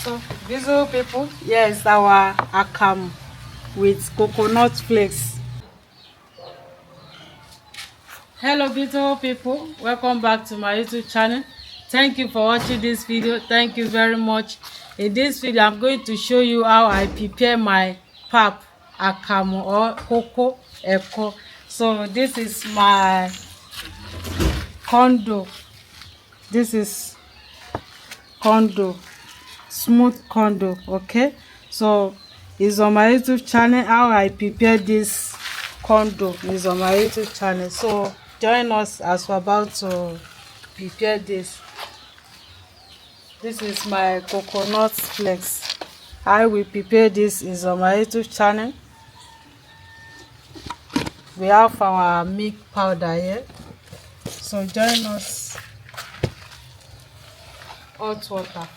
So, beautiful people, yes, our Akamu with coconut flakes. Hello beautiful people, welcome back to my YouTube channel. Thank you for watching this video. Thank you very much. In this video, I'm going to show you how I prepare my pap Akamu or cocoa echo. So this is my condo. This is condo, smooth condo. Okay, so it's on my YouTube channel. How I prepare this condo is on my YouTube channel, so join us as we're about to prepare this. This is my coconut flakes. How we prepare this is on my YouTube channel. We have our milk powder here, so join us. Hot water,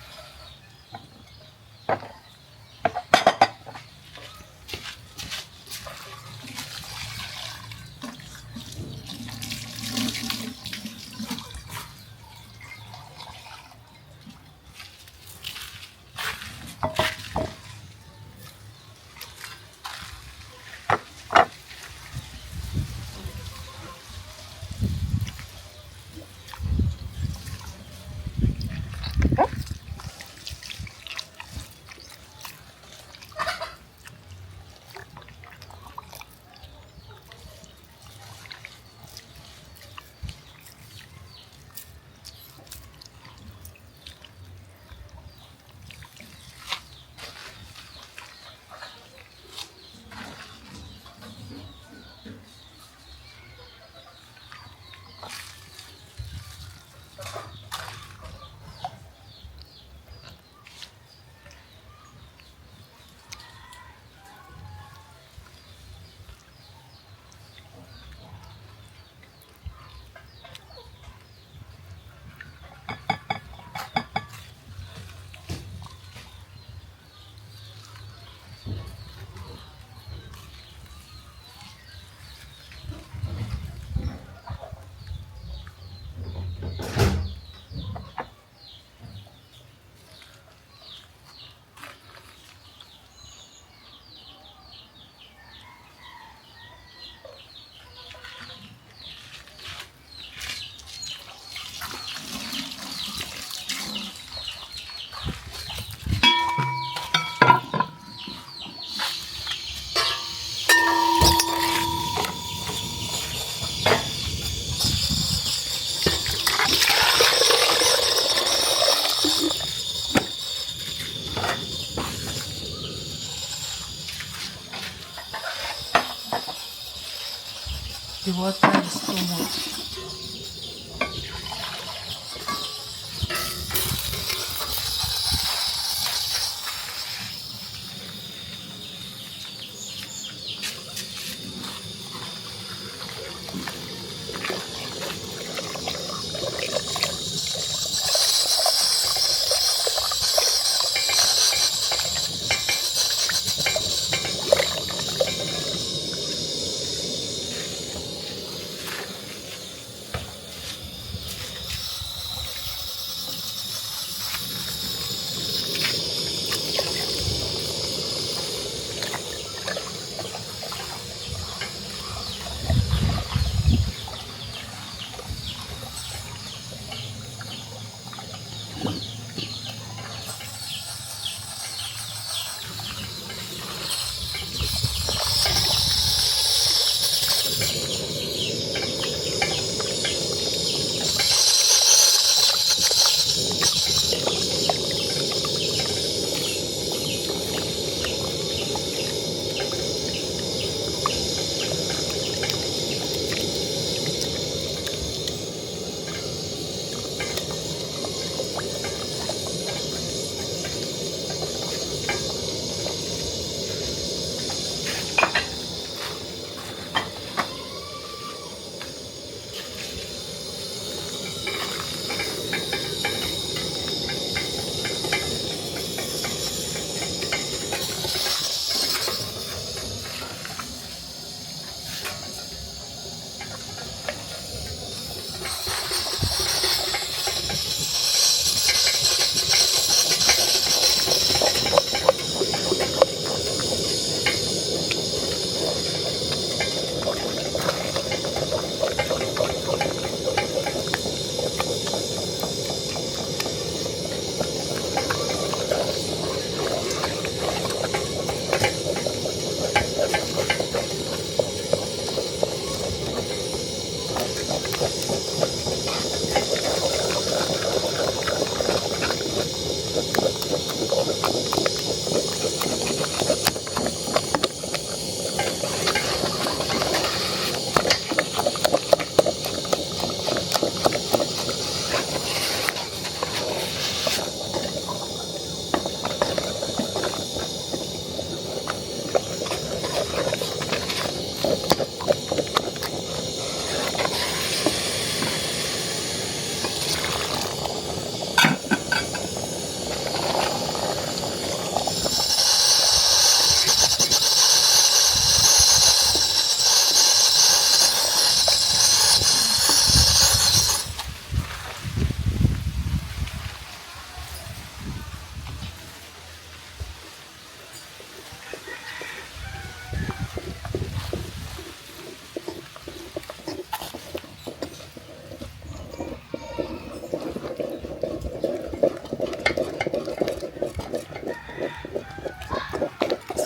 the water is too much.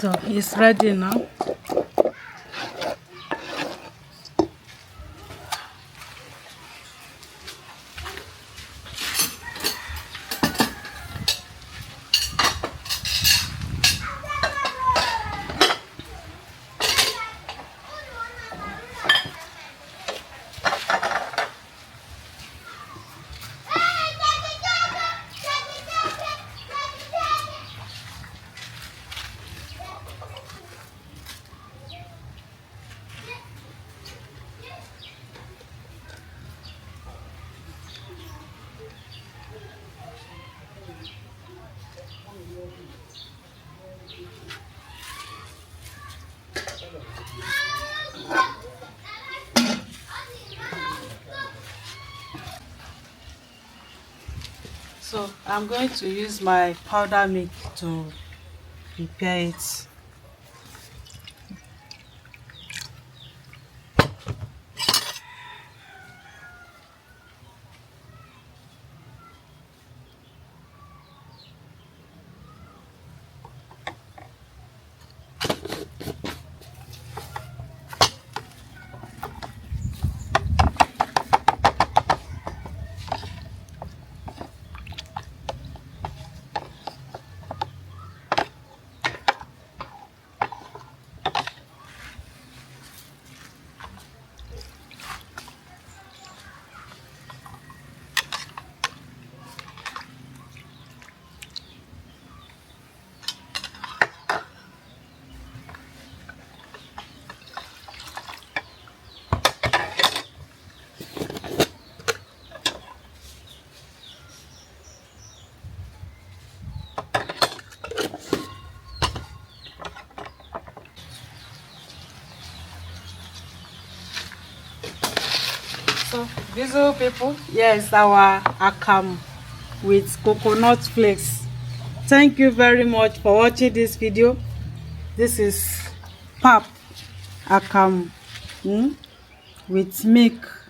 So it's ready now. So I'm going to use my powder milk to prepare it. So beautiful people, yes, our akamu with coconut flakes. Thank you very much for watching this video. This is pap akamu with milk.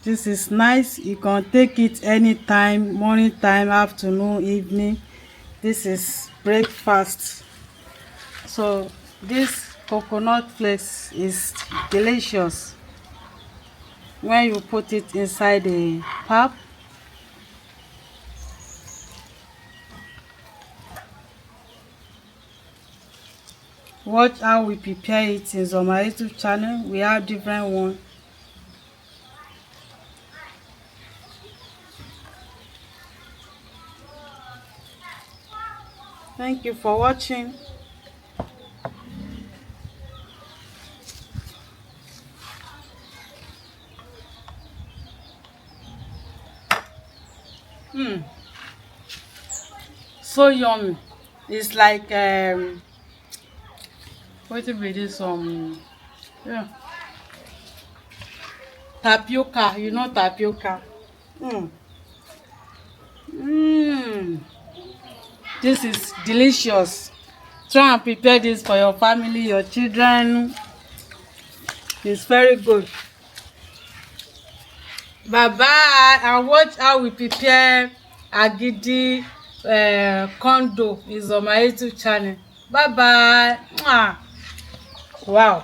This is nice. You can take it anytime, morning time, afternoon, evening. This is breakfast. So this coconut flakes is delicious when you put it inside the pap. Watch how we prepare it in my YouTube channel. We have different ones. Thank you for watching. So yummy. It's like what if it is yeah, tapioca, you know tapioca. This is delicious. Try and prepare this for your family, your children. It's very good. Bye bye, and watch how we prepare agidi condo is on my YouTube channel. Bye bye. Wow.